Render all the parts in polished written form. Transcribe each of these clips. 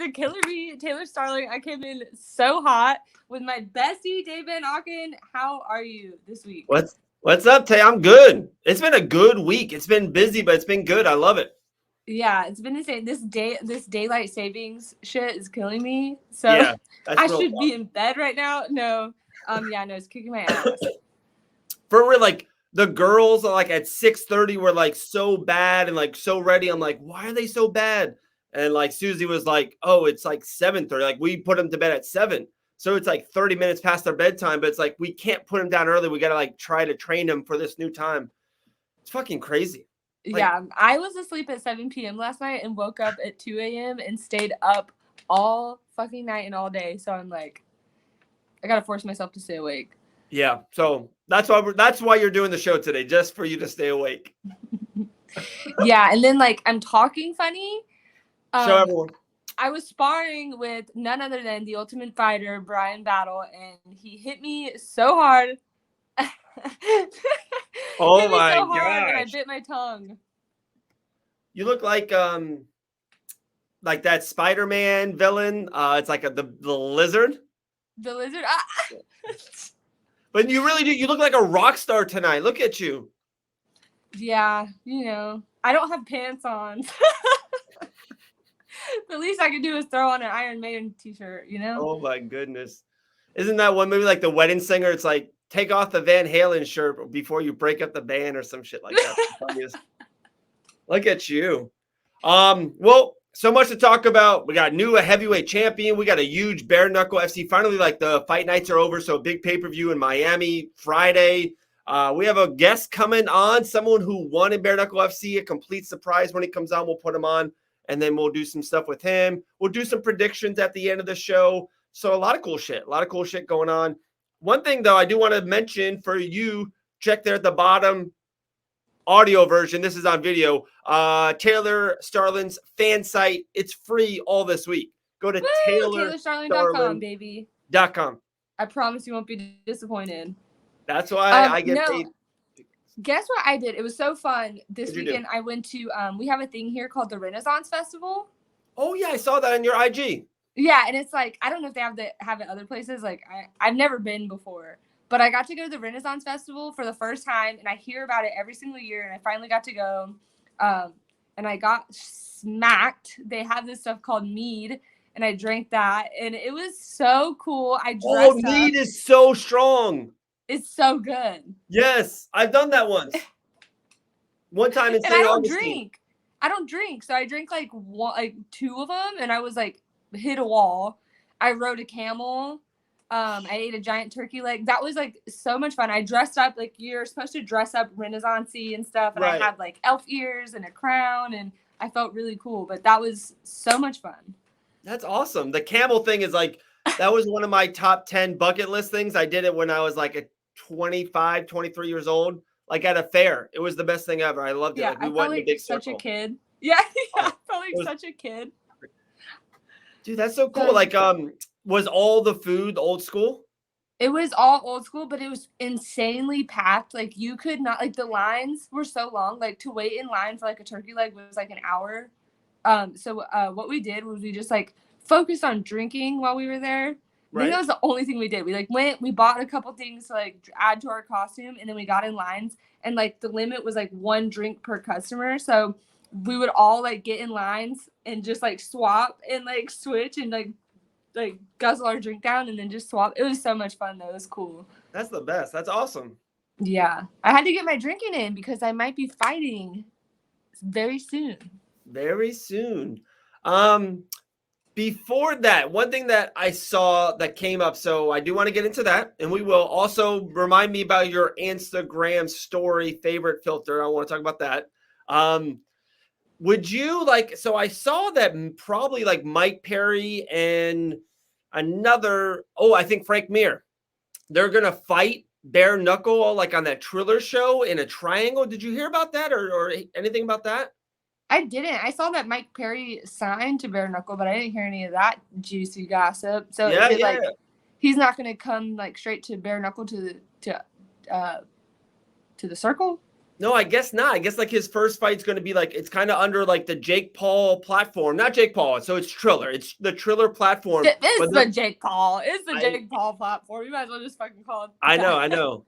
You're killing me, Taylor Starling. I came in so hot with my bestie, David Auken. How are you this week? What's up, Tay? I'm good. It's been a good week. It's been busy, but it's been good. I love it. Yeah, it's been insane. This daylight savings shit is killing me. So Yeah, that's I real should tough. be in bed right now. No, no, it's kicking my ass. For real, like the girls are like at 6:30 were like so bad and like so ready. I'm like, why are they so bad? And like Susie was like, oh, it's like 7:30. Like we put them to bed at 7. So it's like 30 minutes past their bedtime, but it's like we can't put them down early. We gotta like try to train them for this new time. It's fucking crazy. Like, Yeah, I was asleep at 7 p.m. last night and woke up at 2 a.m. and stayed up all fucking night and all day. So I'm like, I gotta force myself to stay awake. yeah. So that's why you're doing the show today, just for you to stay awake. Yeah, and then like I'm talking funny. Show everyone. I was sparring with none other than the Ultimate Fighter, Brian Battle, and he hit me so hard. Oh hit me my so hard and I gosh. bit my tongue. You look like that Spider-Man villain. It's like the lizard. The lizard. But you really do. You look like a rock star tonight. Look at you. Yeah, I don't have pants on. The least I could do is throw on an Iron Maiden t-shirt, Oh my goodness. Isn't that one movie like The Wedding Singer? It's like take off the Van Halen shirt before you break up the band or some shit like that. Look at you. Well, so much to talk about. We got a heavyweight champion. We got a huge bare knuckle FC. Finally, like the fight nights are over. So big pay-per-view in Miami Friday. We have a guest coming on, someone who won in bare knuckle FC, a complete surprise when he comes on. We'll put him on and then we'll do some stuff with him. We'll do some predictions at the end of the show. So a lot of cool shit going on. One thing though, I do want to mention for you, check there at the bottom, audio version. This is on video. Taylor Starling's fan site. It's free all this week. Go to TaylorStarling.com, baby. .com. I promise you won't be disappointed. That's why I get paid. Guess what I did? It was so fun. This weekend I went to, we have a thing here called the Renaissance Festival. Oh yeah, I saw that on your IG. Yeah, and it's like, I don't know if they have it other places. Like I've never been before. But I got to go to the Renaissance Festival for the first time, and I hear about it every single year, and I finally got to go. And I got smacked. They have this stuff called mead, and I drank that, and it was so cool. I dressed up. Mead is so strong. It's so good. Yes, I've done that once. One time in St. Augustine. I don't drink, so I drank like two of them, and I was like hit a wall. I rode a camel. I ate a giant turkey leg. That was like so much fun. I dressed up like you're supposed to dress up Renaissance-y and stuff, and right. I had like elf ears and a crown, and I felt really cool. But that was so much fun. That's awesome. The camel thing is like that was one of my top 10 bucket list things. I did it when I was like a 25, 23 years old, like at a fair. It was the best thing ever. I loved it. Yeah, like we I went felt in a big such circle. a kid. Yeah, I felt like such a kid. Dude, that's so cool. Like, was all the food old school? It was all old school, but it was insanely packed. Like you could not, like the lines were so long. Like to wait in line for like a turkey leg was like an hour. So what we did was we just like focused on drinking while we were there. I think that was the only thing we did. We like went, we bought a couple things to like add to our costume, and then we got in lines, and like the limit was like 1 drink per customer. So we would all like get in lines and just like swap and like switch and like guzzle our drink down and then just swap. It was so much fun though. It was cool. That's the best. That's awesome. Yeah. I had to get my drinking in because I might be fighting very soon. Very soon. Before that, one thing that I saw that came up, so I do want to get into that, and we will also remind me about your Instagram story favorite filter. I want to talk about that. Would you like, so I saw that probably like Mike Perry and another, I think Frank Mir, they're going to fight bare knuckle like on that Triller show in a triangle. Did you hear about that or anything about that? I didn't. I saw that Mike Perry signed to bare knuckle, but I didn't hear any of that juicy gossip. So is it like he's not going to come like straight to bare knuckle to the circle? No, I guess not. I guess like his first fight's going to be like it's kind of under like the Jake Paul platform, not Jake Paul. So it's Triller. It's the Triller platform. It's the Jake Paul. It's the I- Jake Paul platform. You might as well just fucking call it. I know.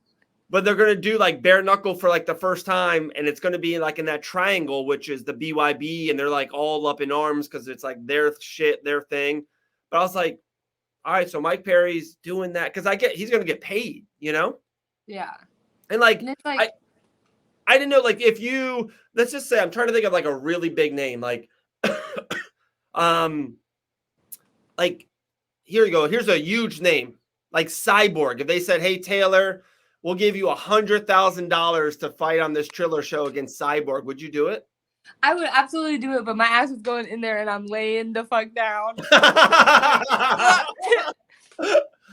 But they're going to do like bare knuckle for like the first time, and it's going to be like in that triangle, which is the BYB, and they're like all up in arms because it's like their shit, their thing. But I was like, all right, so Mike Perry's doing that because he's going to get paid, you know? Yeah. And like, And it's like, I didn't know, like, if you, let's just say, I'm trying to think of like a really big name, like, like, here you go. Here's a huge name, like Cyborg. If they said, "Hey Taylor, we'll give you $100,000 to fight on this Triller show against Cyborg," would you do it? I would absolutely do it, but my ass is going in there and I'm laying the fuck down.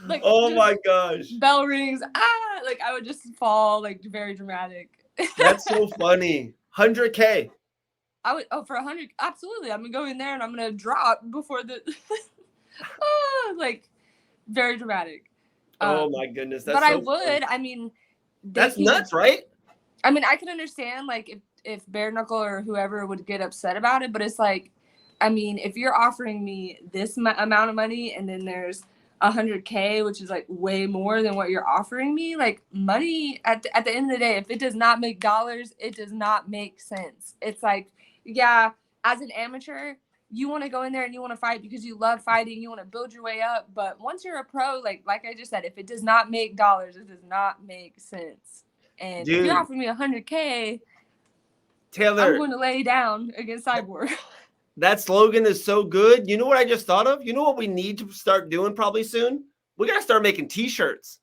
Like, oh my gosh. Bell rings. Like I would just fall, like very dramatic. That's so funny. 100K. I would, for 100, absolutely. I'm gonna go in there and I'm gonna drop before the, like, very dramatic. Oh my goodness, that's but so I would. funny. I mean, that's nuts, right? I mean, I can understand like if Bare Knuckle or whoever would get upset about it, but it's like, I mean, if you're offering me this amount of money and then there's 100K, which is like way more than what you're offering me, like money at the end of the day, if it does not make dollars, it does not make sense. It's like, yeah, as an amateur, you want to go in there and you want to fight because you love fighting, you want to build your way up. But once you're a pro, like I just said, if it does not make dollars, it does not make sense. And if you're offering me 100K, Taylor, I'm going to lay down against Cyborg. That slogan is so good. You know what I just thought of? You know what we need to start doing probably soon? We got to start making t-shirts.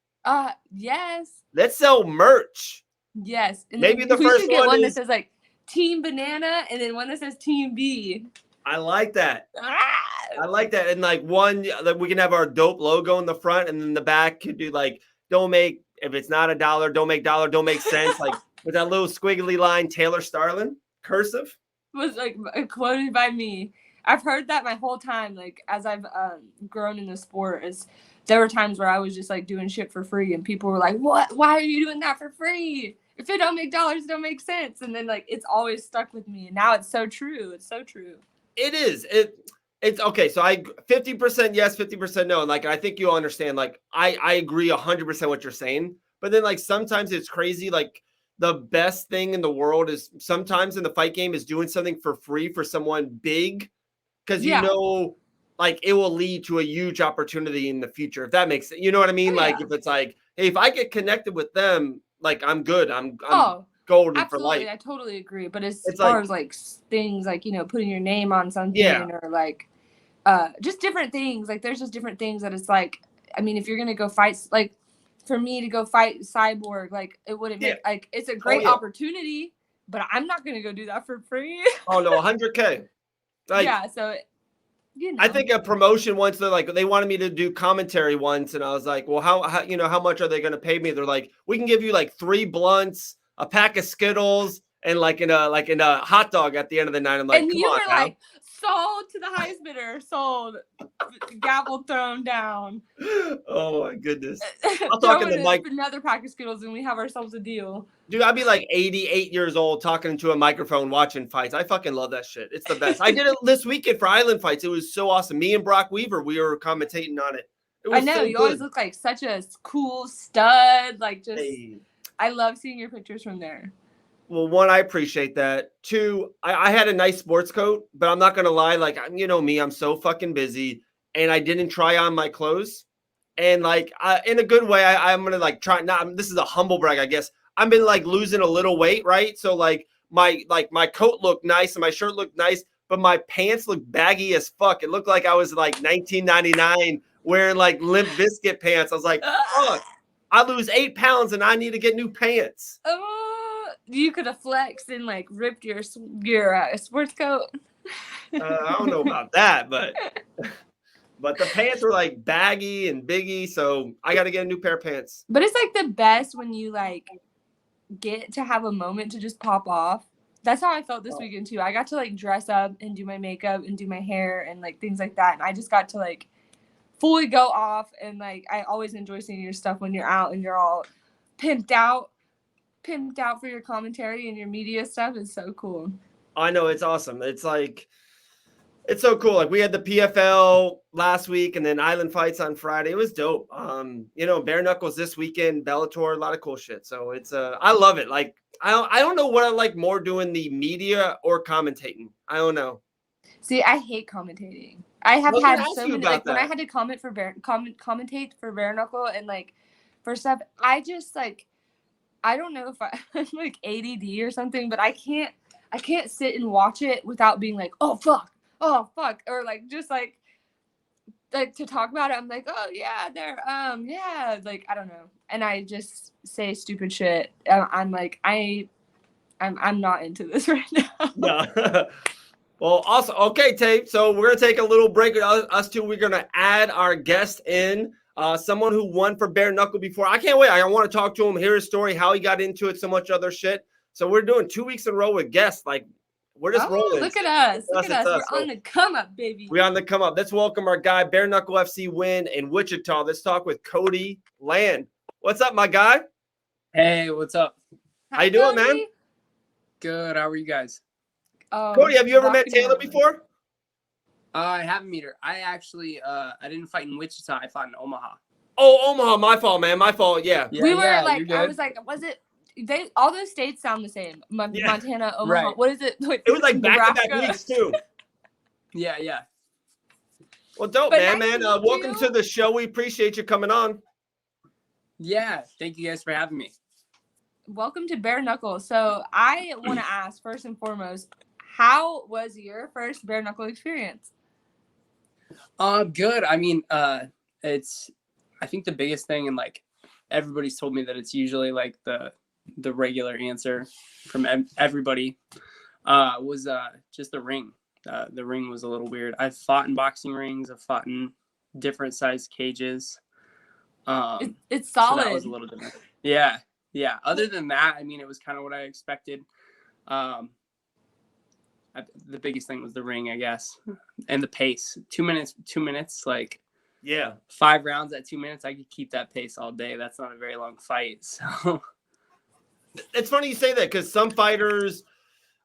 Yes. Let's sell merch. Yes. And maybe the we first should get one is, that says like Team Banana and then one that says Team B. I like that. I like that. And like one, like we can have our dope logo in the front, and then the back could do like, don't make, if it's not $1, don't make dollar, don't make sense. Like with that little squiggly line, Taylor Starling, cursive. Was like quoted by me. I've heard that my whole time, like as I've grown in the sport, is there were times where I was just like doing shit for free and people were like, what? Why are you doing that for free? If it don't make dollars, it don't make sense. And then like it's always stuck with me. And now it's so true. It's so true. It is. It's okay. So I 50% yes, 50% no. And like I think you'll understand. Like I agree 100% what you're saying. But then like sometimes it's crazy. Like the best thing in the world is sometimes in the fight game is doing something for free for someone big, because you know, like it will lead to a huge opportunity in the future. If that makes sense, you know what I mean? Like if it's like, hey, if I get connected with them, like I'm good. I'm golden absolutely, for life. I totally agree. But as far as like things like, you know, putting your name on something or like just different things, like there's just different things that it's like, I mean, if you're gonna go fight, like for me to go fight Cyborg, like it wouldn't make like it's a great opportunity, but I'm not gonna go do that for free. Oh no, 100K. Like, yeah, so you know. I think a promotion once they wanted me to do commentary once, and I was like, well, how you know, how much are they going to pay me? They're like, we can give you like 3 blunts, a pack of Skittles, and like in a hot dog at the end of the night. I'm like, and come you on, were like, sold to the highest bidder, sold, gavel thrown down. Oh my goodness! I'll talk to the mic. Another pack of Skittles, and we have ourselves a deal. Dude, I'd be like 88 years old talking into a microphone watching fights. I fucking love that shit. It's the best. I did it this weekend for Island Fights. It was so awesome. Me and Brock Weaver, we were commentating on it. I know, you always look like such a cool stud. Like just, I love seeing your pictures from there. Well, one, I appreciate that. 2, I had a nice sports coat, but I'm not going to lie. Like, you know me, I'm so fucking busy, and I didn't try on my clothes. And like, in a good way, I'm going to like try not, this is a humble brag, I guess. I've been like losing a little weight, right? So like my coat looked nice and my shirt looked nice, but my pants looked baggy as fuck. It looked like I was like 1999 wearing like Limp Bizkit pants. I was like, fuck, I lose 8 pounds and I need to get new pants. You could have flexed and like ripped your sports coat. I don't know about that, but the pants were like baggy and biggy, so I got to get a new pair of pants. But it's like the best when you like get to have a moment to just pop off. That's how I felt this weekend too. I got to like dress up and do my makeup and do my hair and like things like that, and I just got to like fully go off. And like I always enjoy seeing your stuff when you're out and you're all pimped out. pimped out for your commentary and your media stuff is so cool. I know, it's awesome. It's like, it's so cool. Like we had the PFL last week and then Island Fights on Friday. It was dope. Bare knuckles this weekend, Bellator, a lot of cool shit. So it's I love it. Like I don't know what I like more, doing the media or commentating. I don't know. See, I hate commentating. I have was gonna had ask so you many, about like when I that. had to commentate for bare knuckle and like for stuff, I just like, I don't know if I'm like ADD or something, but I can't sit and watch it without being like, oh fuck, or like just like to talk about it. I'm like, oh yeah, yeah, like I don't know, and I just say stupid shit. I'm like, I'm not into this right now. No. Well, awesome. Okay, Tape. So we're gonna take a little break. Us two, we're gonna add our guest in. Someone who won for bare knuckle before. I can't wait. I want to talk to him, hear his story, how he got into it, so much other shit. So we're doing 2 weeks in a row with guests. Like we're just rolling. Look at us. Look at us. We're So on the come up, baby. we're on the come up. Let's welcome our guy, Bare Knuckle FC win in Wichita. Let's talk with Cody Land. What's up, my guy? Hey, what's up? How you doing, man? Good. How are you guys? Cody, have you ever met Taylor before? I haven't met her. I actually, I didn't fight in Wichita. I fought in Omaha. Oh, Omaha. My fault, man. My fault. Yeah. We were like, I was like, was it? They all those states sound the same. Montana, Omaha. Right. What is it? Like, it was like Nebraska. back-to-back weeks too. Yeah. Well, dope, But man. nice to meet Welcome you. to the show. We appreciate you coming on. Yeah. Thank you guys for having me. Welcome to Bare Knuckle. So I want to ask first and foremost, how was your first bare knuckle experience? Good. I mean, I think the biggest thing, and like everybody's told me that it's usually like the regular answer from everybody, was just the ring. The ring was a little weird. I've fought in boxing rings. I've fought in different sized cages. It's solid. So that was a little different. Yeah. Other than that, I mean, it was kind of what I expected. The biggest thing was the ring, I guess, and the pace. 2 minutes, like, Yeah. 5 rounds at 2 minutes. I could keep that pace all day. That's not a very long fight. So It's funny you say that, because some fighters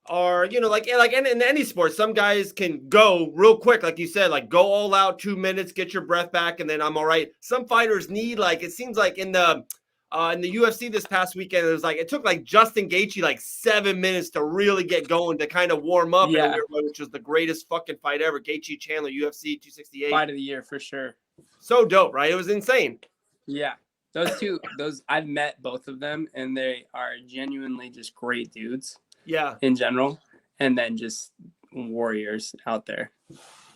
are, like in any sport, some guys can go real quick, like you said, like go all out, 2 minutes, get your breath back, and then I'm all right. Some fighters need, like, it seems like in the UFC this past weekend, it was like it took like Justin Gaethje like 7 minutes to really get going, to kind of warm up. Yeah. Which was the greatest fucking fight ever. Gaethje Chandler, UFC 268. fight of the year for sure. So dope, right? It was insane. Yeah. Those I've met both of them, and they are genuinely just great dudes. Yeah. In general, and then just warriors out there.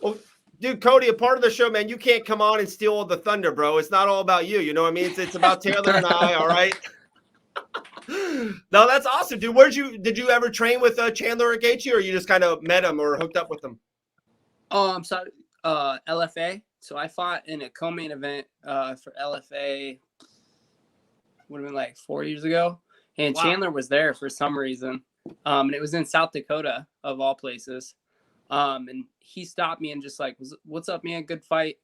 Well, dude, Cody, a part of the show, man, you can't come on and steal all the thunder, bro. It's not all about you. You know what I mean? It's about Taylor and I, all right? No, that's awesome, dude. Did you ever train with Chandler or Gaethje, or you just kind of met him or hooked up with him? Oh, I'm sorry. LFA. So I fought in a co-main event for LFA. Would have been like 4 years ago, and Wow. Chandler was there for some reason. And it was in South Dakota of all places. And he stopped me and just like, what's up, man? Good fight.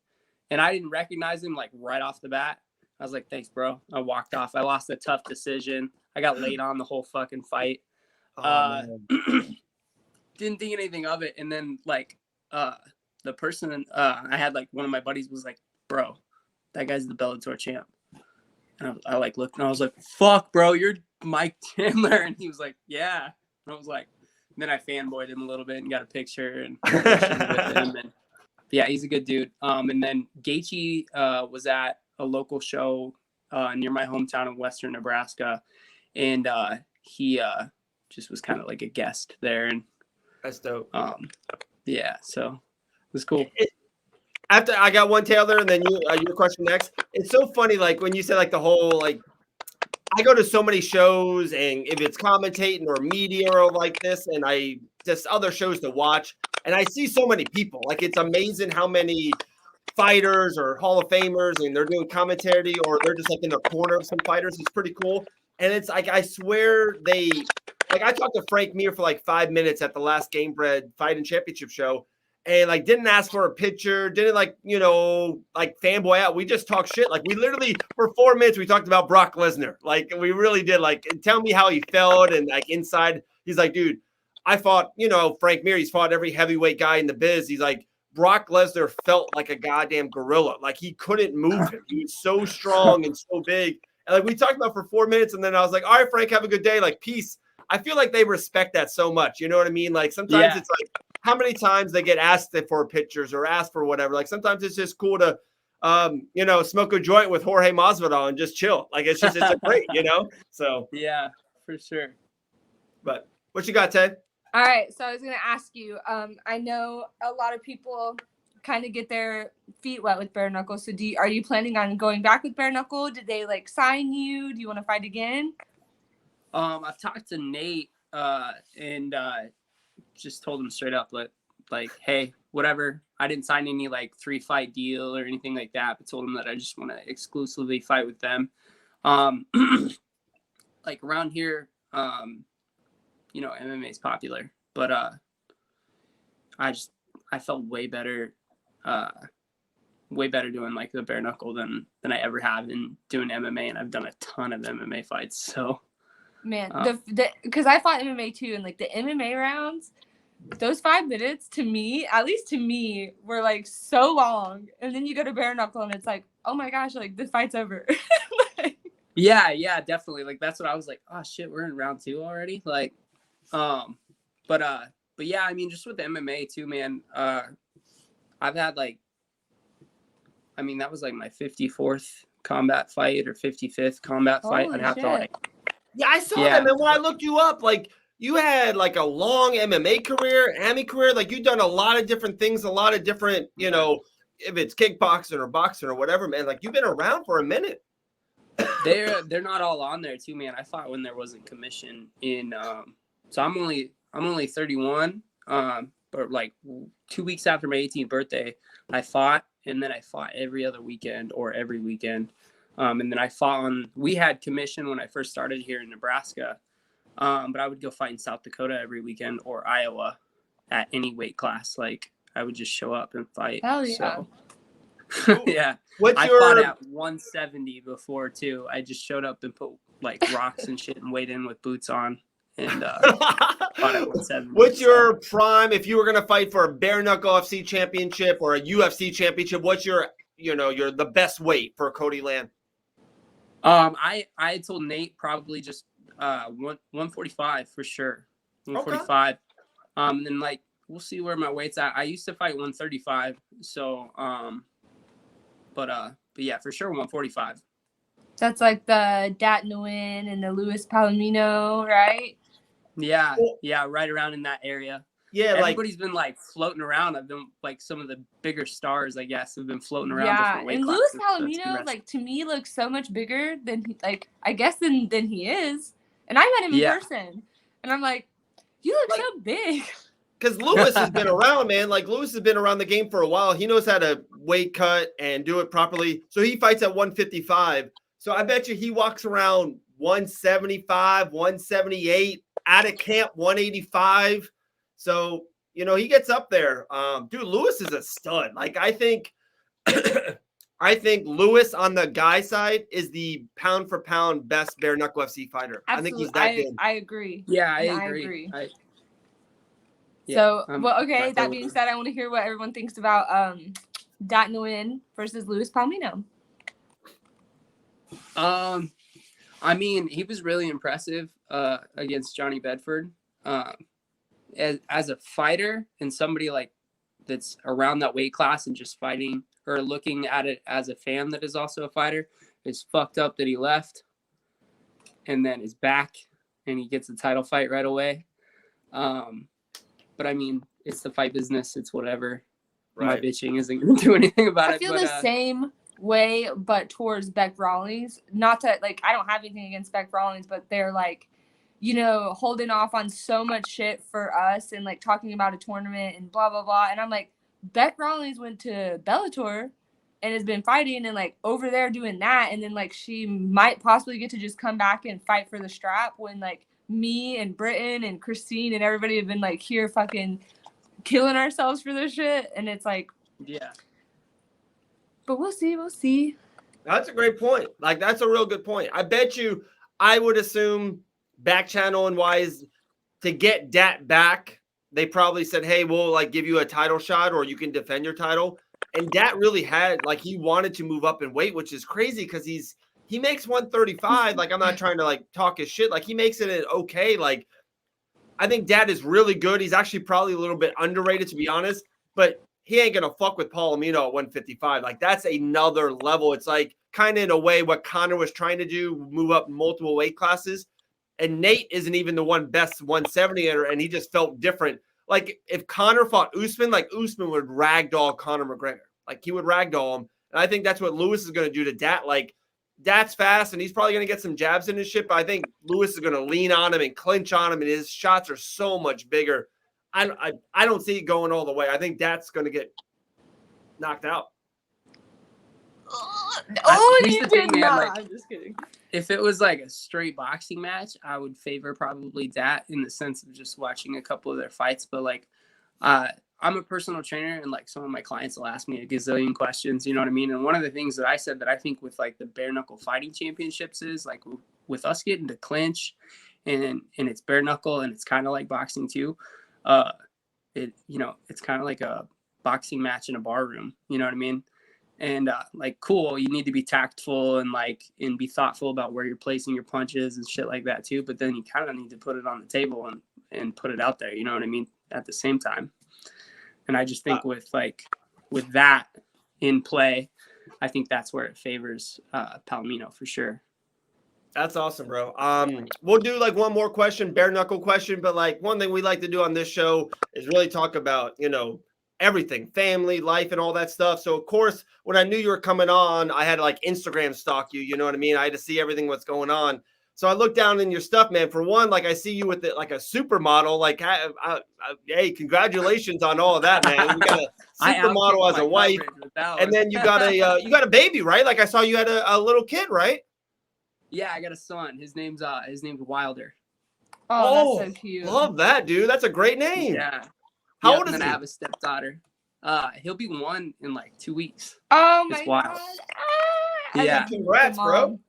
And I didn't recognize him like right off the bat. I was like, thanks, bro. I walked off. I lost a tough decision. I got laid on the whole fucking fight. Didn't think anything of it. And then like the person I had, like one of my buddies was like, bro, that guy's the Bellator champ. And I like looked and I was like, fuck, bro, you're Mike Chandler. And he was like, yeah. And I was like, then I fanboyed him a little bit and got a picture and with him. And yeah, he's a good dude. And then Gaethje was at a local show near my hometown in Western Nebraska. And he just was kind of like a guest there. And That's dope. Yeah, so it was cool. After I got one, Taylor, and then your question next. It's so funny, like when you say like the whole, like, I go to so many shows, and if it's commentating or media or like this, and I just other shows to watch, and I see so many people. Like, it's amazing how many fighters or Hall of Famers, and they're doing commentary, or they're just like in the corner of some fighters. It's pretty cool. And it's like, I swear I talked to Frank Mir for like 5 minutes at the last Game Bred Fight and Championship show. and like didn't ask for a picture, didn't like, like fanboy out. We just talked shit. Like we literally for 4 minutes we talked about Brock Lesnar. Like we really did. Like tell me how he felt, and like inside he's like, dude, I fought, Frank Mir. He's fought every heavyweight guy in the biz. He's like, Brock Lesnar felt like a goddamn gorilla. Like he couldn't move him. He was so strong and so big. And like we talked about for 4 minutes, and then I was like, all right, Frank, have a good day. Like peace. I feel like they respect that so much. You know what I mean? Like sometimes it's like how many times they get asked for pictures or asked for whatever. Like sometimes it's just cool to, smoke a joint with Jorge Masvidal and just chill. Like it's a great, So yeah, for sure. But what you got, Ted? All right, so I was gonna ask you. I know a lot of people kind of get their feet wet with bare knuckle. So are you planning on going back with bare knuckle? Did they like sign you? Do you want to fight again? I've talked to Nate and just told him straight up like, hey, whatever. I didn't sign any like 3-fight deal or anything like that, but told him that I just want to exclusively fight with them. Like around here, MMA is popular, but I felt way better doing like the bare knuckle than I ever have in doing MMA, and I've done a ton of MMA fights. So man, because I fought MMA too, and like the MMA rounds, those 5 minutes to me, at least to me, were like so long, and then you go to bare knuckle and it's like, oh my gosh, like the fight's over. yeah, definitely. Like that's what I was like, oh shit, we're in round 2 already. Like, but yeah, I mean, just with the MMA too, man. I've had like, I mean, that was like my 54th combat fight or 55th combat fight. Holy I'd have shit. to like, yeah, I saw that, man. When I looked you up, like you had like a long MMA career, AMI career. Like you've done a lot of different things, a lot of different, if it's kickboxing or boxing or whatever, man. Like you've been around for a minute. They're not all on there too, man. I fought when there wasn't commission in so I'm only 31, but like 2 weeks after my 18th birthday I fought, and then I fought every other weekend or every weekend, and then I fought we had commission when I first started here in Nebraska, but I would go fight in South Dakota every weekend or Iowa at any weight class. Like I would just show up and fight. Hell yeah. So yeah. I fought at 170 before too. I just showed up and put like rocks and shit and weighed in with boots on, and fought at 170. What's your prime if you were gonna fight for a bare knuckle FC championship or a UFC championship? What's your the best weight for Cody Land? I told Nate probably just 145 for sure. 145. Okay. And then like we'll see where my weight's at. I used to fight 135, so but yeah, for sure 145. That's like the Dat Nguyen and the Luis Palomino, right? Yeah, yeah, right around in that area. Yeah, everybody's been like floating around. I've been like some of the bigger stars, I guess, have been floating around. Yeah, different weight and classes. Luis Palomino, like to me, looks so much bigger than than he is. And I met him in person, and I'm like, you look so big. Because Lewis has been around, man. Like Lewis has been around the game for a while. He knows how to weight cut and do it properly. So he fights at 155. So I bet you he walks around 175, 178, out of camp 185. So, he gets up there. Dude, Lewis is a stud. Like I think Lewis on the guy side is the pound for pound best bare knuckle FC fighter. Absolutely. I think he's that good. I agree. Yeah, I agree. So, okay, that being said, I want to hear what everyone thinks about Dat Nguyen versus Luis Palomino. I mean, he was really impressive against Johnny Bedford. As a fighter and somebody like that's around that weight class and just fighting or looking at it as a fan that is also a fighter, it's fucked up that he left and then is back and he gets a title fight right away. But I mean, it's the fight business. It's whatever. Right. My bitching isn't going to do anything about it. I feel the same way, but towards Beck Rawlings. Not that, like, I don't have anything against Beck Rawlings, but they're, like, holding off on so much shit for us and, like, talking about a tournament and blah, blah, blah. And I'm like, Beck Rawlings went to Bellator and has been fighting and, like, over there doing that. And then, like, she might possibly get to just come back and fight for the strap when, like, me and Britton and Christine and everybody have been like here fucking killing ourselves for this shit, and it's like, Yeah. but we'll see. That's a great point. Like, that's a real good point. I bet you, I would assume back channel and wise to get Dat back, they probably said, hey, we'll like give you a title shot or you can defend your title. And Dat really had, like, he wanted to move up in weight, which is crazy because he makes 135. Like, I'm not trying to like talk his shit. Like, he makes it at okay. Like, I think Dat is really good. He's actually probably a little bit underrated, to be honest, but he ain't gonna fuck with Paul Amino at 155. Like, that's another level. It's like kind of in a way what Connor was trying to do, move up multiple weight classes. And Nate isn't even the one best 170er, and he just felt different. Like, if Connor fought Usman, like, Usman would ragdoll Conor McGregor. Like, he would ragdoll him. And I think that's what Lewis is going to do to Dat. Like, Dat's fast, and he's probably going to get some jabs in his shit, but I think Lewis is going to lean on him and clinch on him, and his shots are so much bigger. I don't see it going all the way. I think Dat's going to get knocked out. Here's You the thing, did man, not. like- I'm just kidding. If it was like a straight boxing match, I would favor probably that in the sense of just watching a couple of their fights. But like, I'm a personal trainer, and like some of my clients will ask me a gazillion questions. You know what I mean? And one of the things that I said that I think with like the bare knuckle fighting championships is like with us getting to clinch, and it's bare knuckle, and it's kind of like boxing too. It's kind of like a boxing match in a bar room. You know what I mean? And like, cool, you need to be tactful and be thoughtful about where you're placing your punches and shit like that too. But then you kind of need to put it on the table and put it out there. You know what I mean? At the same time. And I just think with that in play, I think that's where it favors Palomino for sure. That's awesome, bro. We'll do like one more question, bare knuckle question, but like one thing we like to do on this show is really talk about, everything, family, life, and all that stuff. So of course, when I knew you were coming on, I had to like Instagram stalk you. You know what I mean? I had to see everything what's going on. So I looked down in your stuff, man. For one, like I see you with it like a supermodel. Like, hey, congratulations on all of that, man. You got a supermodel as a wife, and then you got a baby, right? Like I saw you had a little kid, right? Yeah, I got a son. His name's Wilder. Oh, that's so cute. Love that, dude. That's a great name. Yeah. How old is he? he? I have a stepdaughter. He'll be 1 in like 2 weeks. Oh It's my wild. god. Yeah. Congrats, bro.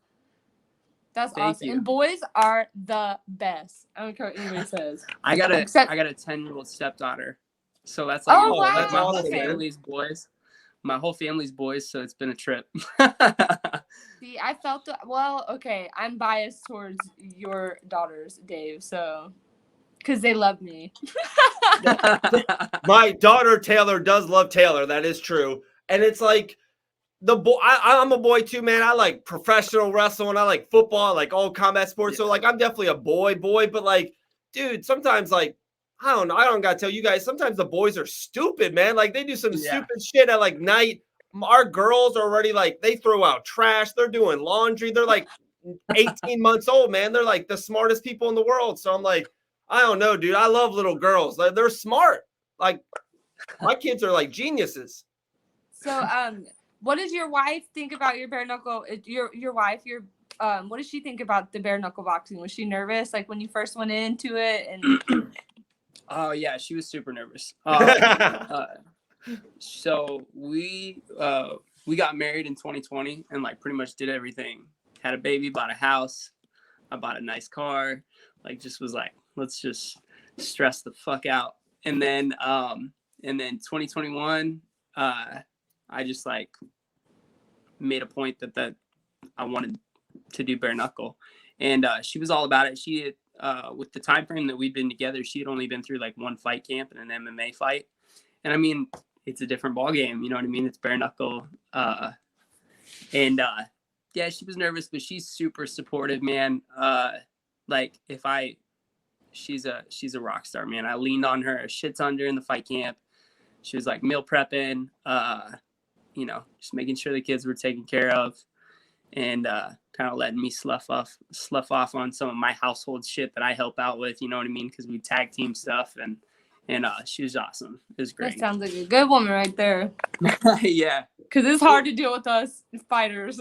That's Thank awesome. you. And boys are the best. I don't care what anybody says. I got a Except- 10-year-old stepdaughter. So that's like Oh, wow. That's my whole awesome, man. family's boys. My whole family's boys, so it's been a trip. See, I felt okay. I'm biased towards your daughters, Dave. So, because they love me. My daughter Taylor does love Taylor. That is true. And it's like the boy. I'm a boy too, man. I like professional wrestling. I like football. I like all combat sports. So like, I'm definitely a boy. But like, dude, sometimes like, I don't know. I don't gotta tell you guys. Sometimes the boys are stupid, man. Like they do some stupid shit at like night. Our girls are already like they throw out trash. They're doing laundry. They're like 18 months old, man. They're like the smartest people in the world. So I'm like, I don't know, dude. I love little girls. Like, they're smart. Like my kids are like geniuses. So, what does your wife think about your bare knuckle? Your wife, what does she think about the bare knuckle boxing? Was she nervous like when you first went into it? And Oh yeah, she was super nervous. So we got married in 2020 and like pretty much did everything. Had a baby, bought a house. I bought a nice car. Like just was like, let's just stress the fuck out. And then 2021, I just like made a point that I wanted to do bare knuckle, and she was all about it. She had, with the time frame that we'd been together, she had only been through like one fight camp and an MMA fight, and I mean it's a different ball game. You know what I mean? It's bare knuckle, yeah, she was nervous, but she's super supportive, man. Like she's a rock star, man. I leaned on her a shit ton during the fight camp. She was like meal prepping, just making sure the kids were taken care of, and kind of letting me slough off on some of my household shit that I help out with. You know what I mean? Because we tag team stuff, and she was awesome. It was great. that sounds like a good woman right there. Yeah. Because it's hard to deal with us fighters.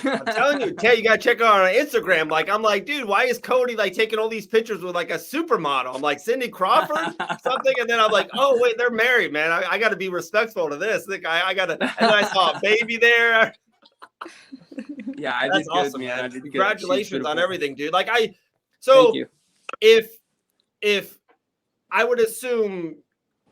I'm telling you, Tay, you gotta check her out on Instagram. Like, I'm like, dude, why is Cody like taking all these pictures with like a supermodel? I'm like, Cindy Crawford, something, and then I'm like, oh wait, they're married, man. I got to be respectful to this. Like, I got to, and then I saw a baby there. Yeah, I That's did good, awesome, man. I man. did good. She's Congratulations on beautiful. everything, dude. Like, Thank so you. if I would assume,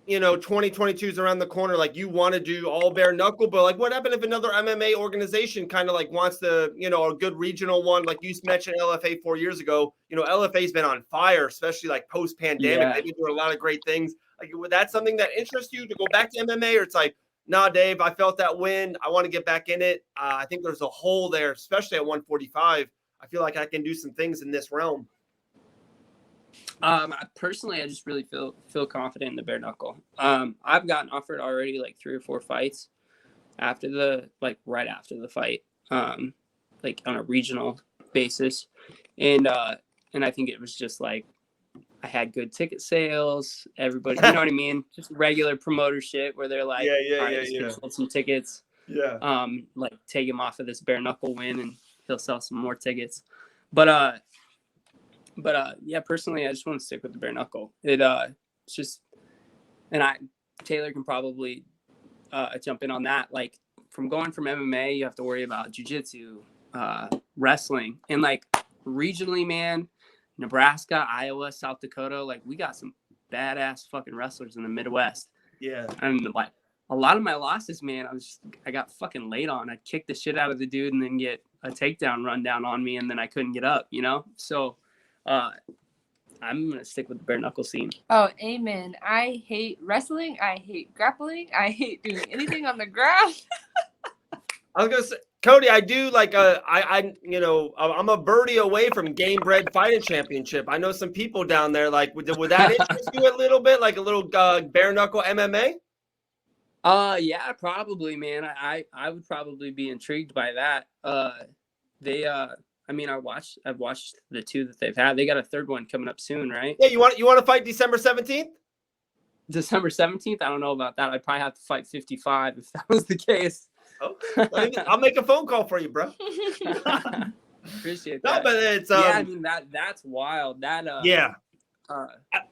2022 is around the corner, like you want to do all bare knuckle, but like what happened if another MMA organization kind of like wants to, a good regional one, like you mentioned LFA 4 years ago. LFA's been on fire, especially like post pandemic. Yeah. They've been doing a lot of great things. Like, would that something that interests you to go back to MMA, or it's like, nah, Dave, I felt that win, I want to get back in it. I think there's a hole there, especially at 145. I feel like I can do some things in this realm. Personally, I just really feel confident in the bare knuckle. I've gotten offered already like 3 or 4 fights right after the fight, like on a regional basis, and I think it was just like I had good ticket sales. Everybody, you know what I mean? Just regular promoter shit where they're like, all right, this kid sold some tickets. Yeah. Like take him off of this bare knuckle win, and he'll sell some more tickets. But yeah, personally, I just want to stick with the bare knuckle. It's just, and Taylor can probably jump in on that. Like from MMA, you have to worry about jiu-jitsu, wrestling, and like regionally, man, Nebraska, Iowa, South Dakota, like we got some badass fucking wrestlers in the Midwest. Yeah. And like a lot of my losses, man, I got fucking laid on. I kicked the shit out of the dude and then get a takedown run down on me, and then I couldn't get up, So I'm gonna stick with the bare knuckle scene. Oh, amen. I hate wrestling. I hate grappling. I hate doing anything on the ground. I was gonna say, Cody, I do like I'm a birdie away from Game Bred Fighting Championship. I know some people down there. Like, would that interest you a little bit? Like a little bare knuckle MMA? Yeah, probably, man. I would probably be intrigued by that. I've watched the 2 that they've had. They got a 3rd one coming up soon, right? Yeah, you want to fight December 17th? December 17th? I don't know about that. I'd probably have to fight 55 if that was the case. Okay. I'll make a phone call for you, bro. Appreciate that. No, but it's yeah, I mean that's wild. That yeah.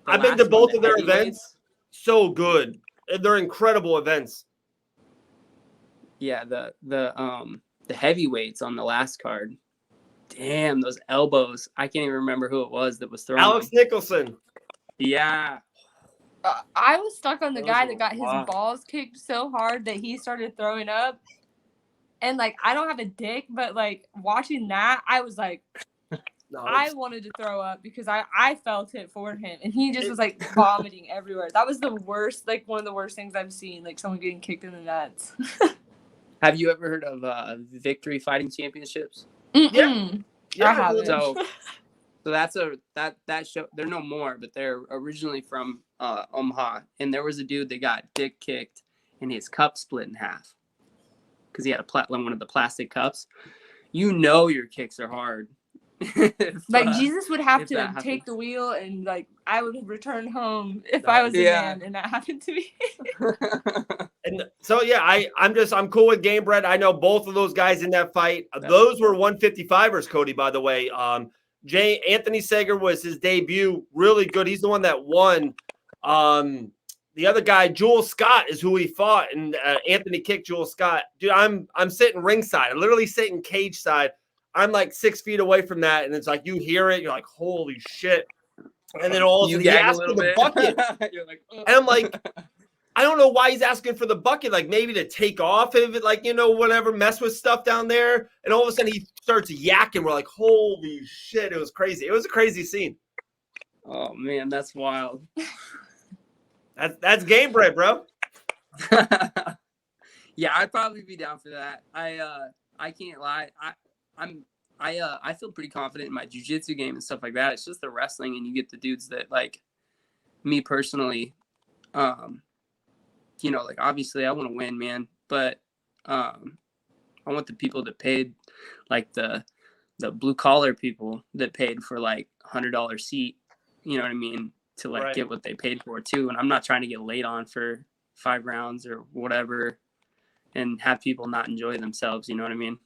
I've been to both of their heavyweights. events. So good. They're incredible events. Yeah, the heavyweights on the last card. Damn, those elbows. I can't even remember who it was that was throwing Alex them. Nicholson. Yeah. I was stuck on the Those guy were that got his wild. balls kicked so hard that he started throwing up. And, like, I don't have a dick, but, like, watching that, I was like, No, I wanted to throw up because I felt it for him. And he just was, like, vomiting everywhere. That was the worst, like, one of the worst things I've seen, like, someone getting kicked in the nuts. Have you ever heard of Victory Fighting Championships? Yeah. I haven't. So that's that show. They're no more, but they're originally from Omaha, and there was a dude that got dick kicked and his cup split in half because he had one of the plastic cups. Your kicks are hard. Like Jesus would have to happens. take the wheel, and like I would return home if I was a man and that happened to me. And so yeah, I'm cool with Game Bred. I know both of those guys in that fight. Those were 155ers, Cody, by the way. Anthony Sager was his debut, really good. He's the one that won. The other guy, Joel Scott, is who he fought, and Anthony kicked Joel Scott. Dude, I'm sitting ringside. I'm literally sitting cage side. I'm like 6 feet away from that, and it's like you hear it, you're like, holy shit. And then all of a sudden he asks for the bucket. You're like, and I'm like, I don't know why he's asking for the bucket, like maybe to take off of it, like, whatever, mess with stuff down there. And all of a sudden he starts yakking. We're like, holy shit, it was crazy. It was a crazy scene. Oh man, that's wild. That's Game Bred, bro. Yeah, I'd probably be down for that. I can't lie. I feel pretty confident in my jiu-jitsu game and stuff like that. It's just the wrestling, and you get the dudes that, like, me personally, like obviously I want to win, man, but I want the people that paid, like the blue collar people that paid for like $100 seat, you know what I mean, to like get what they paid for too. And I'm not trying to get laid on for 5 rounds or whatever and have people not enjoy themselves, you know what I mean?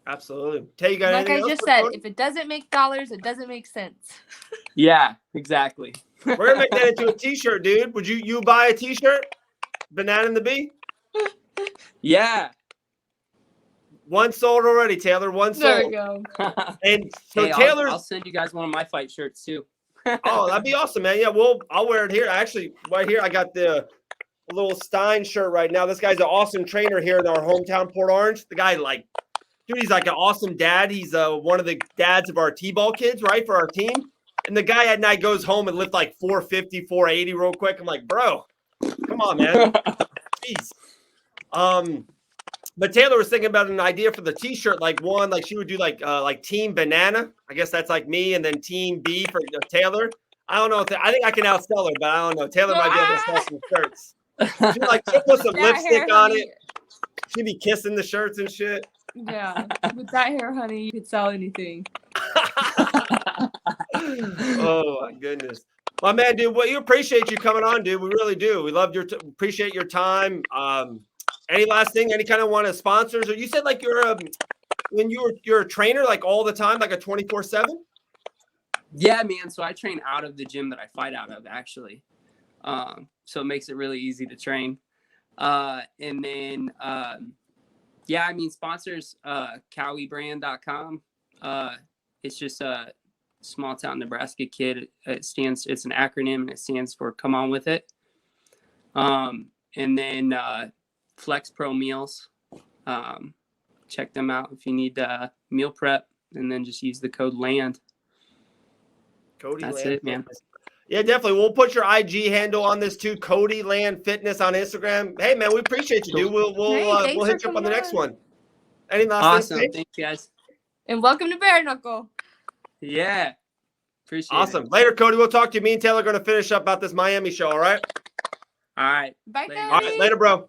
Absolutely. Tay, you got Like anything I else just for said, Cody? if it doesn't make dollars, it doesn't make sense. Yeah, exactly. We're gonna make that into a T-shirt, dude. Would you buy a T-shirt? Banana and the Bee. Yeah. One sold already, Taylor. One There sold. we go. And so Hey, Taylor's. I'll send you guys one of my fight shirts too. Oh, that'd be awesome, man. Yeah, I'll wear it here. Actually, right here, I got the little Stein shirt right now. This guy's an awesome trainer here in our hometown, Port Orange. The guy, like, dude, he's like an awesome dad. He's one of the dads of our T-ball kids, right, for our team. And the guy at night goes home and lift like 450, 480 real quick. I'm like, bro, come on, man. Jeez. But Taylor was thinking about an idea for the T-shirt, like she would do like Team Banana. I guess that's like me, and then Team B for Taylor. I don't know. I think I can outsell her, but I don't know. Taylor might be able to sell some shirts. She'll put some That lipstick hair, on honey. it. She'd be kissing the shirts and shit. Yeah. With that hair, honey, you could sell anything. Oh my goodness. My man, dude, we appreciate you coming on, dude. We really do. We love appreciate your time. Any last thing? Any kind of one of sponsors? Or you said like you're a trainer like all the time, like a 24/7? Yeah, man. So I train out of the gym that I fight out of, actually. So it makes it really easy to train. And then, yeah, I mean, sponsors, cowiebrand.com. It's just a small town Nebraska kid. It's an acronym, and it stands for Come On With It. And then Flex Pro Meals. Check them out if you need meal prep, and then just use the code LAND. Cody That's Land it, man. Fitness. Yeah, definitely. We'll put your IG handle on this too, Cody Land Fitness on Instagram. Hey, man, we appreciate you, dude. We'll Hey, hit you up on the next one. Any last Awesome. things? Thanks, guys. And welcome to Bare Knuckle. Yeah. Appreciate Awesome. it. Later, Cody. We'll talk to you. Me and Taylor are going to finish up about this Miami show. All right. All right. Bye, Later. Cody. All right. Later, bro.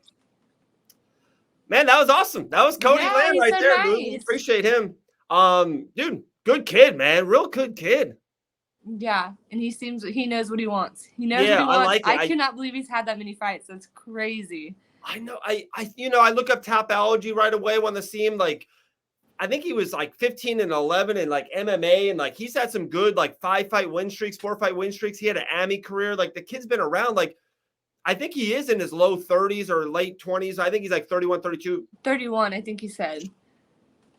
Man, that was awesome. That was Cody Yeah, Land he's right so there, dude. We nice. appreciate him. Dude, good kid, man. Real good kid. Yeah, and he knows what he wants. He knows Yeah, what he wants. I like it. I cannot believe he's had that many fights. That's crazy. I know. I look up Tapology right away when I see him. Like, I think he was like 15-11 in like MMA, and like he's had some good like 5-fight win streaks, 4-fight win streaks. He had an AMI career. Like the kid's been around. Like I think he is in his low 30s or late 20s. I think he's like 31, 32. 31, I think he said.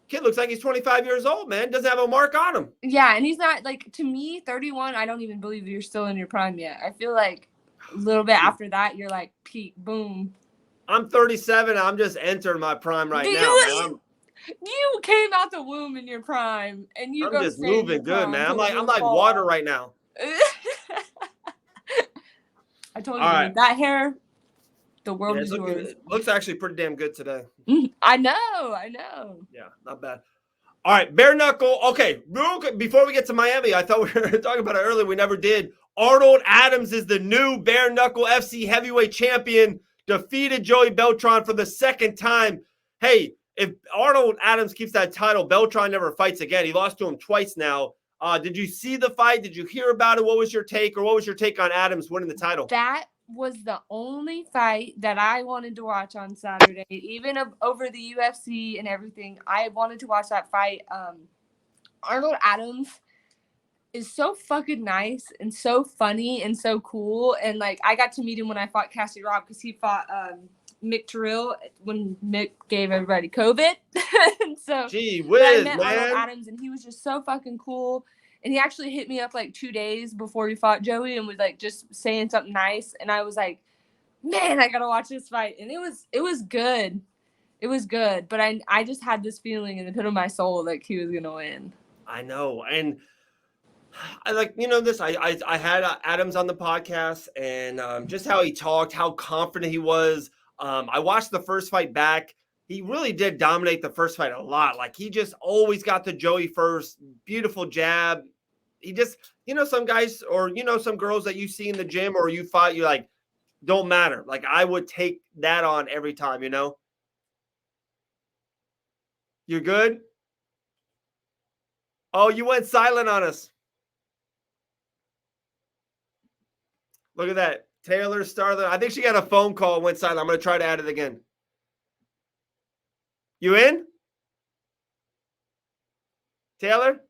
Kid looks like he's 25 years old, man. Doesn't have a mark on him. Yeah, and he's not like, to me, 31. I don't even believe you're still in your prime yet. I feel like a little bit after that, you're like peak, boom. I'm 37. I'm just entering my prime right now, man. You came out the womb in your prime, and I'm go just stay in your moving good, prime man. till I'm the like fall water off. right now. I told you, All right. with that hair, the world Yeah, is yours. it looks actually pretty damn good today. I know. Yeah, not bad. All right, bare knuckle. Okay, real quick, before we get to Miami, I thought we were talking about it earlier. We never did. Arnold Adams is the new bare knuckle FC heavyweight champion. Defeated Joey Beltran for the second time. Hey, if Arnold Adams keeps that title, Beltran never fights again. He lost to him twice now. Did you see the fight? Did you hear about it? What was your take? Or what was your take on Adams winning the title? That was the only fight that I wanted to watch on Saturday, even over the UFC and everything. I wanted to watch that fight. Arnold Adams is so fucking nice and so funny and so cool. And like, I got to meet him when I fought Cassie Robb, because he fought Mick Terrell when Mick gave everybody COVID. And so Gee whiz, I met man. Arnold Adams, and he was just so fucking cool. And he actually hit me up like 2 days before he fought Joey and was like just saying something nice. And I was like, man, I gotta watch this fight. And it was good. It was good. But I just had this feeling in the pit of my soul like he was gonna win. I know. And I like, this, I had Adams on the podcast, and just how he talked, how confident he was. I watched the first fight back. He really did dominate the first fight a lot. Like, he just always got to Joey first. Beautiful jab. He just, some guys or, some girls that you see in the gym or you fight, you're like, don't matter. Like, I would take that on every time, You're good? Oh, you went silent on us. Look at that. Taylor Starling. I think she got a phone call and went silent. I'm going to try to add it again. You in? Taylor?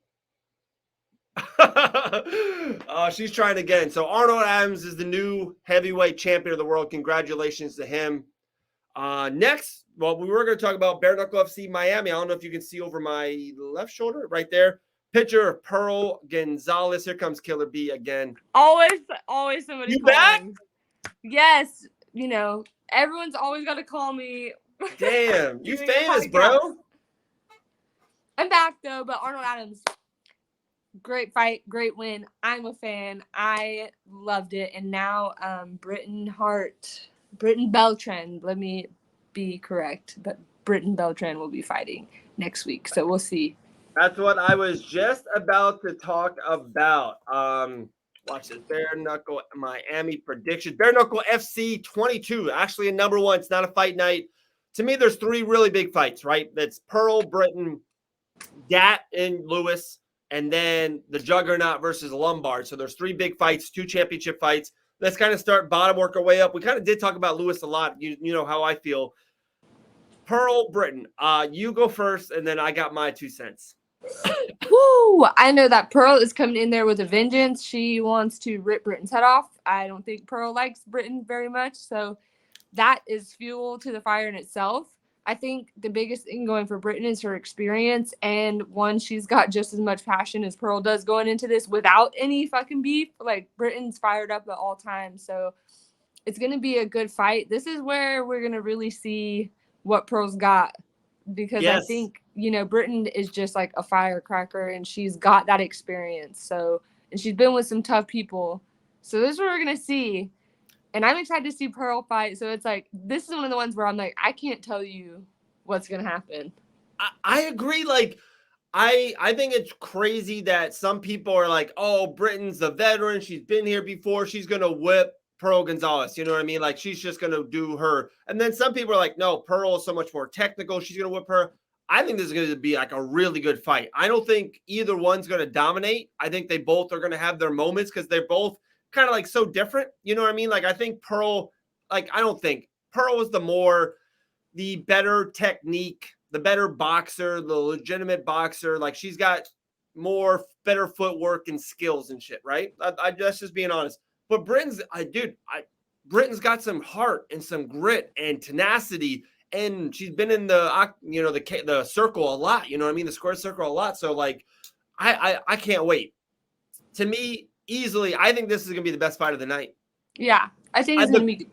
She's trying again. So Arnold Adams is the new heavyweight champion of the world. Congratulations to him. Next, well, we were going to talk about Bare Knuckle FC Miami. I don't know if you can see over my left shoulder right there. Picture of Pearl Gonzalez. Here comes Killer B again. Always somebody You calling. Yes, everyone's always got to call me. Damn, you Doing a famous, podcast. bro. I'm back though, but Arnold Adams, great fight, great win. I'm a fan. I loved it. And now Britton Beltran, let me be correct, but Britton Beltran will be fighting next week. So we'll see. That's what I was just about to talk about. Watch this. Bare Knuckle Miami predictions. Bare Knuckle FC 22. Actually, a number one. It's not a fight night. To me, there's three really big fights, right? That's Pearl, Britton, Dat, and Lewis, and then the Juggernaut versus Lombard. So there's three big fights, 2 championship fights. Let's kind of start bottom, work our way up. We kind of did talk about Lewis a lot. You know how I feel. Pearl, Britton, you go first, and then I got my 2 cents. Woo! I know that Pearl is coming in there with a vengeance. She wants to rip Britton's head off. I don't think Pearl likes Britton very much, so that is fuel to the fire in itself. I think the biggest thing going for Britton is her experience, and one, she's got just as much passion as Pearl does going into this without any fucking beef. Like, Britton's fired up at all times, so it's going to be a good fight. This is where we're going to really see what Pearl's got, because Yes. I think, Britton is just like a firecracker, and she's got that experience. So, and she's been with some tough people. So this is what we're going to see. And I'm excited to see Pearl fight. So it's like, this is one of the ones where I'm like, I can't tell you what's going to happen. I agree. Like, I think it's crazy that some people are like, oh, Britton's the veteran. She's been here before. She's going to whip Pearl Gonzalez. You know what I mean? Like, she's just going to do her. And then some people are like, no, Pearl is so much more technical. She's going to whip her. I think this is going to be like a really good fight. I don't think either one's going to dominate. I think they both are going to have their moments because they're both kind of like so different. You know what I mean? Like, I think Pearl, like, I don't think Pearl is the better technique, the better boxer, the legitimate boxer. Like, she's got better footwork and skills and shit, right? I that's just being honest. But Britton's got some heart and some grit and tenacity, and she's been in the circle a lot. You know what I mean? The square circle a lot. So like, I can't wait. To me, easily, I think this is gonna be the best fight of the night. Yeah, I think it's gonna be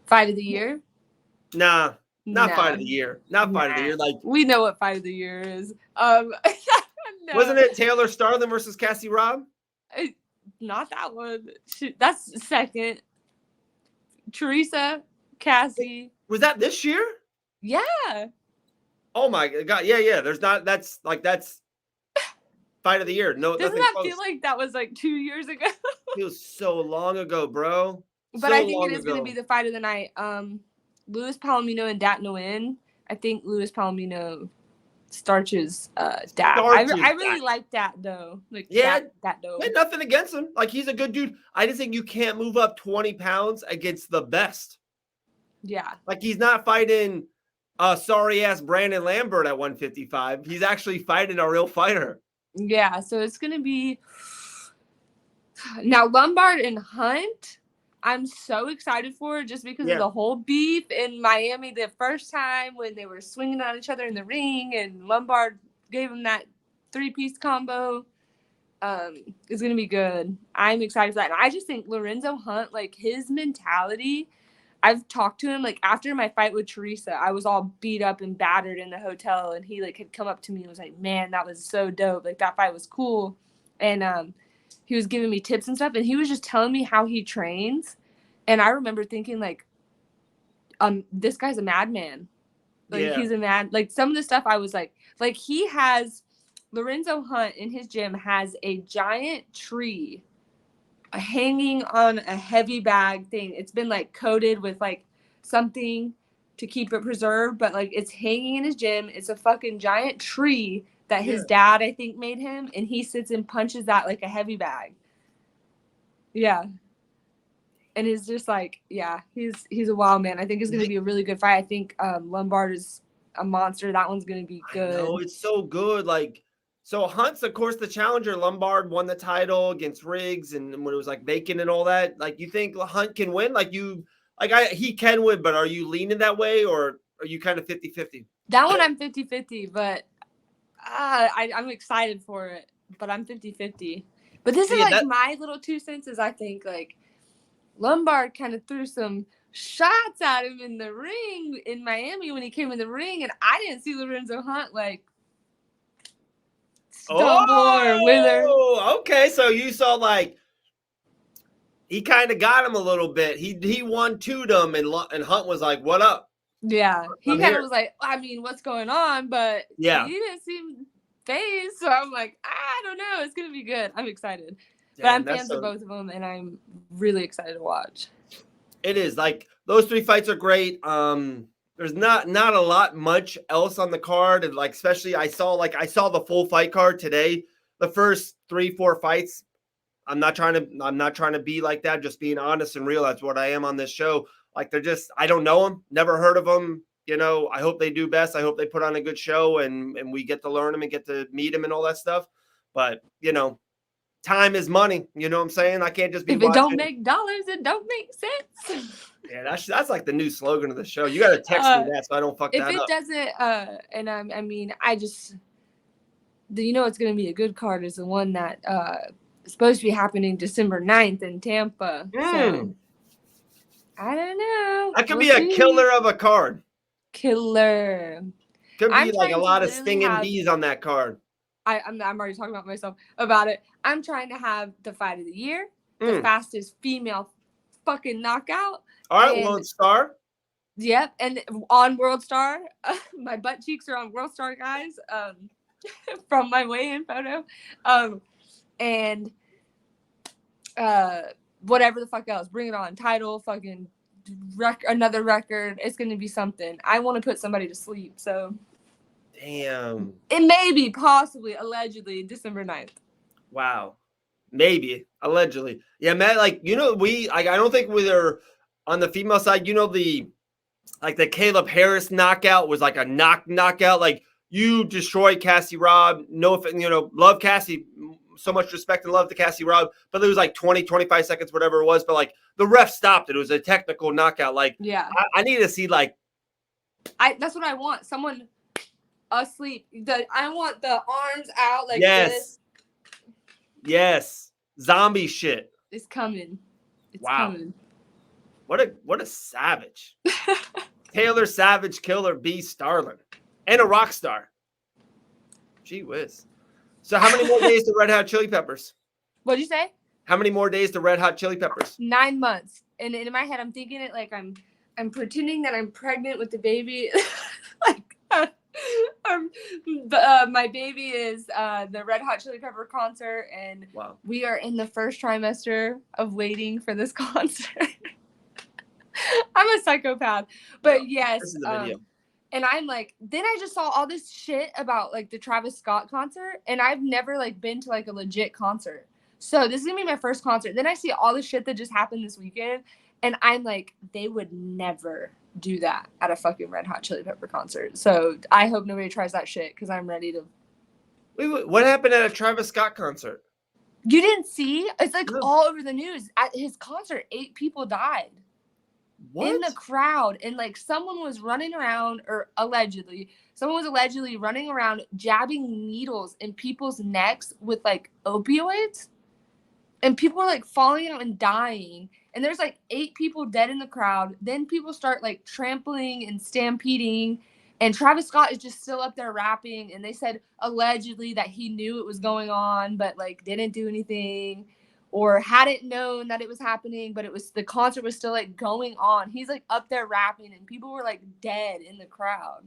fight of the year. Nah. Not fight of the year. Not fight of the year. Like, we know what fight of the year is. No. Wasn't it Taylor Starling versus Cassie Robb? Not that one. That's second. Teresa, Cassie. Was that this year? Yeah. Oh my God. Yeah. That's fight of the year. No, doesn't that feel like that was like 2 years ago? Feels so long ago, bro. But I think it is going to be the fight of the night. Luis Palomino and Dat Nguyen. I think Luis Palomino starches Dat. I really like Dat though. Like, yeah, Dat though. Had nothing against him. Like, he's a good dude. I just think you can't move up 20 pounds against the best. Yeah. Like, he's not fighting sorry ass Brandon Lambert at 155. He's actually fighting a real fighter. Yeah, so it's gonna be now Lombard and Hunt. I'm so excited for it just because of the whole beef in Miami the first time when they were swinging on each other in the ring, and Lombard gave him that 3-piece combo. It's gonna be good. I'm excited for that. And I just think Lorenzo Hunt, like, his mentality. I've talked to him, like, after my fight with Teresa, I was all beat up and battered in the hotel, and he, like, had come up to me and was like, man, that was so dope. Like, that fight was cool. And he was giving me tips and stuff, and he was just telling me how he trains. And I remember thinking, like, this guy's a madman. Like, he's a mad, like, some of the stuff I was like, he has, Lorenzo Hunt in his gym has a giant tree hanging on a heavy bag thing. It's been, like, coated with, like, something to keep it preserved, but, like, it's hanging in his gym. It's a fucking giant tree that his dad, I think, made him, and he sits and punches that like a heavy bag. Yeah. And it's just like, yeah, he's a wild man. I think it's going to be a really good fight. I think Lombard is a monster. That one's going to be good. Oh, it's so good. Like, So Hunt's, of course, the challenger. Lombard won the title against Riggs, and when it was like Bacon and all that. Like, you think Hunt can win? He can win, but are you leaning that way, or are you kind of 50-50? That one I'm 50-50, but I'm excited for it. But I'm 50-50. But this is like my little 2 cents is I think like Lombard kind of threw some shots at him in the ring in Miami when he came in the ring, and I didn't see Lorenzo Hunt like stumble or wither. Okay, so you saw like he kind of got him a little bit. He 1-2'd him, and Hunt was like, "What up?" Yeah, he kind of was like, I mean, what's going on? But yeah, he didn't seem phased, so I'm like, I don't know. It's gonna be good. I'm excited. Damn, but I'm fans of both of them, and I'm really excited to watch. It is like those 3 fights are great. There's not a lot much else on the card, and like especially I saw the full fight card today. The first 3-4 fights. I'm not trying to be like that. Just being honest and real. That's what I am on this show. Like I don't know them, never heard of them. You know, I hope they do best. I hope they put on a good show, and we get to learn them and get to meet them and all that stuff. But you know, time is money. You know what I'm saying? I can't just be. If it don't make dollars, it don't make sense. Yeah, that's like the new slogan of the show. You got to text me that so I don't fuck that up. If it doesn't, and I mean, it's going to be a good card is the one that is supposed to be happening December 9th in Tampa. So, I don't know. That could be a killer of a card. Killer. Could be like a lot of stinging bees on that card. I'm already talking about myself about it. I'm trying to have the fight of the year, the fastest female fucking knockout. All right, World Star. Yep, and on World Star, my butt cheeks are on World Star, guys. From my weigh-in photo, and whatever the fuck else, bring it on. Title, fucking another record. It's gonna be something. I want to put somebody to sleep. So, damn. It may be possibly, allegedly, December 9th. Wow, maybe allegedly. Yeah, man. Like I don't think we're on the female side. The Caleb Harris knockout was like a knockout. Like, you destroyed Cassie Robb. No, love Cassie. So much respect and love to Cassie Robb. But it was like 20, 25 seconds, whatever it was. But like the ref stopped it. It was a technical knockout. Like, yeah, I need to see like. That's what I want. Someone asleep. I want the arms out like this. Yes. Zombie shit. It's coming. It's wow. coming. What a savage. Taylor Savage Killer B Starling. And a rock star. Gee whiz. So how many more days to Red Hot Chili Peppers? What'd you say? How many more days to Red Hot Chili Peppers? 9 months. And in my head, I'm thinking it like I'm pretending that I'm pregnant with the baby. My baby is the Red Hot Chili Pepper concert, and we are in the first trimester of waiting for this concert. I'm a psychopath, but yes. This is the video. And I'm like, then I just saw all this shit about like the Travis Scott concert, and I've never like been to like a legit concert. So this is gonna be my first concert. Then I see all the shit that just happened this weekend, and I'm like, they would never do that at a fucking Red Hot Chili Pepper concert. So I hope nobody tries that shit because I'm ready to. Wait, what happened at a Travis Scott concert? You didn't see? It's like all over the news. At his concert, 8 people died. What? In the crowd, and like someone was running around, or someone was allegedly running around jabbing needles in people's necks with like opioids, and people were like falling out and dying, and there's like 8 people dead in the crowd. Then people start like trampling and stampeding, and Travis Scott is just still up there rapping, and they said allegedly that he knew it was going on but like didn't do anything, or hadn't known that it was happening, but the concert was still like going on. He's like up there rapping, and people were like dead in the crowd.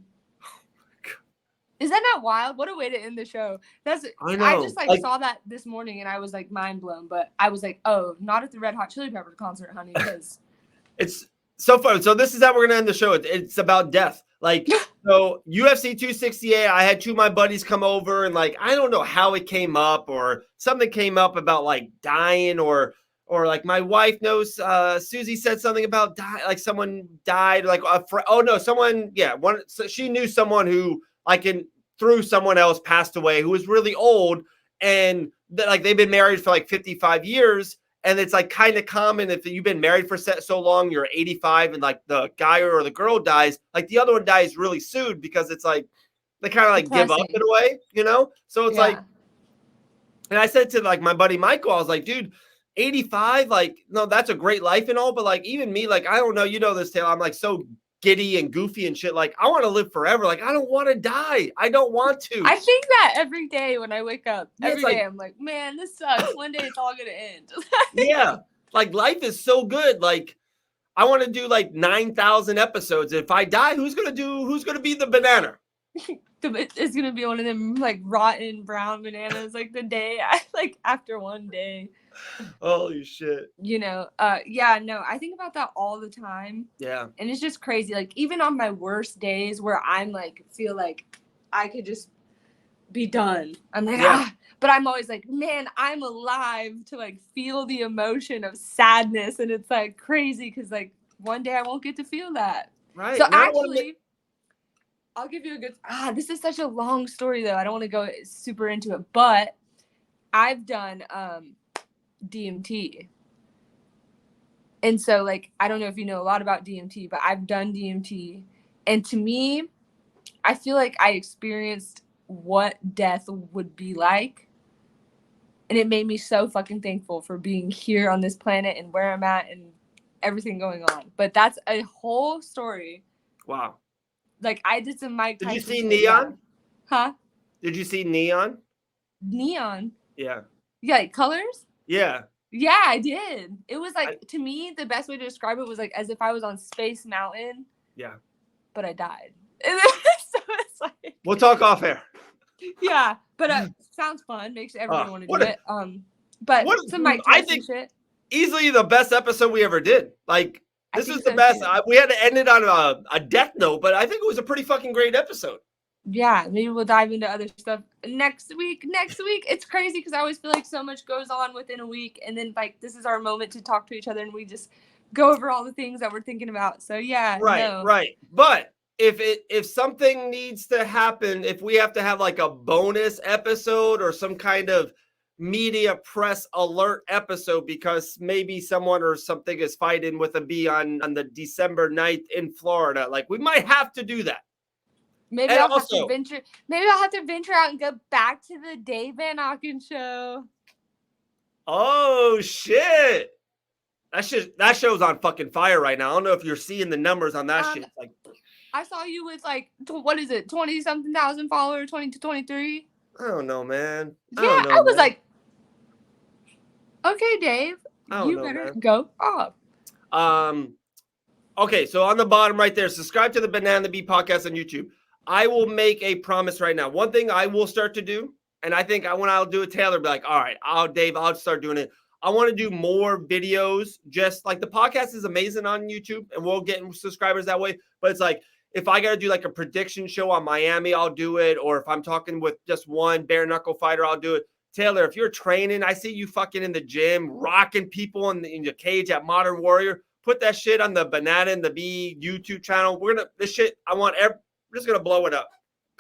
Is that not wild? What a way to end the show. I know. I just like saw that this morning, and I was like mind blown. But I was like, oh, not at the Red Hot Chili Peppers concert, honey, because it's so fun. So this is how we're gonna end the show. It's about death. Like, so UFC 268, I had 2 of my buddies come over, and like, I don't know how it came up, or something came up about like dying, or like my wife knows, Susie said something about like someone died, like so she knew someone who like through someone else passed away who was really old, and like they've been married for like 55 years. And it's like kind of common if you've been married for so long, you're 85 and like the guy or the girl dies, like the other one dies really soon because it's like they kind of like give up in a way, you know? So it's like, and I said to like my buddy Michael, I was like, dude, 85, like, no, that's a great life and all, but like even me, like, I don't know, you know this, Taylor, I'm like so giddy and goofy and shit. Like, I want to live forever. Like, I don't want to die. I don't want to. I think that every day when I wake up, Yeah, every day I'm like, man, this sucks. One day it's all gonna end. Yeah, like life is so good. Like, I want to do like 9,000 episodes. If I die, who's gonna be the banana? It's gonna be one of them like rotten brown bananas. Like the day, like after one day. Holy shit. You know, yeah, no, I think about that all the time. Yeah. And it's just crazy. Like even on my worst days where I'm like, feel like I could just be done. I'm like, but I'm always like, man, I'm alive to like feel the emotion of sadness. And it's like crazy because like one day I won't get to feel that. Right. So actually, I'll give you a good, this is such a long story though. I don't want to go super into it, but I've done, DMT. And so like I don't know if you know a lot about DMT, but I've done DMT, and to me I feel like I experienced what death would be like, and it made me so fucking thankful for being here on this planet and where I'm at and everything going on. But that's a whole story. Wow. Like I did some Mike Tyson. Did you see Neon? Huh? Did you see Neon? Neon? Yeah. Yeah, like colors? Yeah. Yeah, I did. It was like, to me, the best way to describe it was like as if I was on Space Mountain. Yeah. But I died. So it's like, we'll talk off air. Yeah, but sounds fun. Makes everyone want to do it. But some Mike Tyson I think shit. Easily the best episode we ever did. Like this is the best. We had to end it on a death note, but I think it was a pretty fucking great episode. Yeah, maybe we'll dive into other stuff next week. It's crazy because I always feel like so much goes on within a week, and then like this is our moment to talk to each other, and we just go over all the things that we're thinking about. So yeah, right. But if something needs to happen, if we have to have like a bonus episode or some kind of media press alert episode because maybe someone or something is fighting with a bee on the December 9th in Florida, like we might have to do that. Maybe I'll have to venture out and go back to the Dave Van Auken show. Oh shit. That show's on fucking fire right now. I don't know if you're seeing the numbers on that shit. Like I saw you with like what is it, 20-something thousand followers, 20 to 23. I don't know, man. I was like, okay, Dave, you better go off. Okay, so on the bottom right there, subscribe to the Banana Bee podcast on YouTube. I will make a promise right now. One thing I will start to do, and I think when I'll do it, Taylor will be like, all right, Dave, I'll start doing it. I want to do more videos. Just like the podcast is amazing on YouTube, and we'll get subscribers that way. But it's like, if I got to do like a prediction show on Miami, I'll do it. Or if I'm talking with just one bare knuckle fighter, I'll do it. Taylor, if you're training, I see you fucking in the gym, rocking people in your cage at Modern Warrior. Put that shit on the Banana and the Bee YouTube channel. We're just going to blow it up.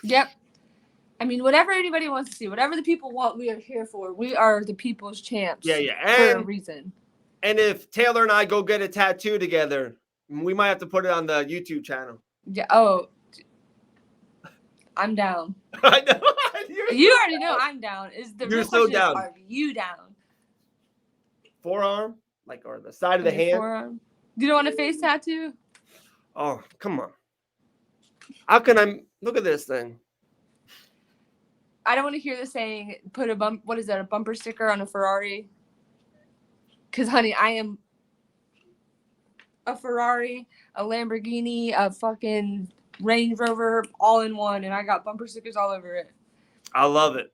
Yep. I mean, whatever anybody wants to see, whatever the people want, we are here for. We are the people's champs. Yeah. For a reason. And if Taylor and I go get a tattoo together, we might have to put it on the YouTube channel. Yeah. Oh, I'm down. I know. You already know I'm down. You're so down. Are you down? Forearm? Or the side of the hand? Forearm. You don't want a face tattoo? Oh, come on. How can I look at this thing? I don't want to hear the saying, put a bumper sticker on a Ferrari? Because, honey, I am a Ferrari, a Lamborghini, a fucking Range Rover, all in one, and I got bumper stickers all over it. I love it.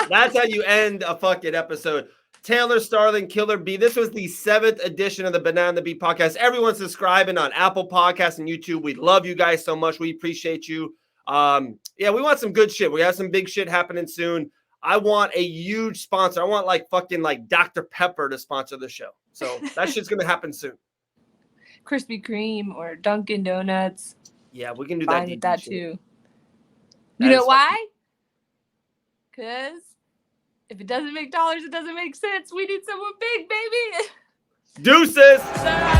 That's how you end a fucking episode. Taylor, Starling, Killer Bee. This was the 7th edition of the Banana Bee podcast. Everyone subscribing on Apple Podcasts and YouTube. We love you guys so much. We appreciate you. We want some good shit. We have some big shit happening soon. I want a huge sponsor. I want fucking Dr. Pepper to sponsor the show. So that shit's going to happen soon. Krispy Kreme or Dunkin' Donuts. Yeah, we can do that too. You That know is why? Because if it doesn't make dollars, it doesn't make sense. We need someone big, baby. Deuces. Bye.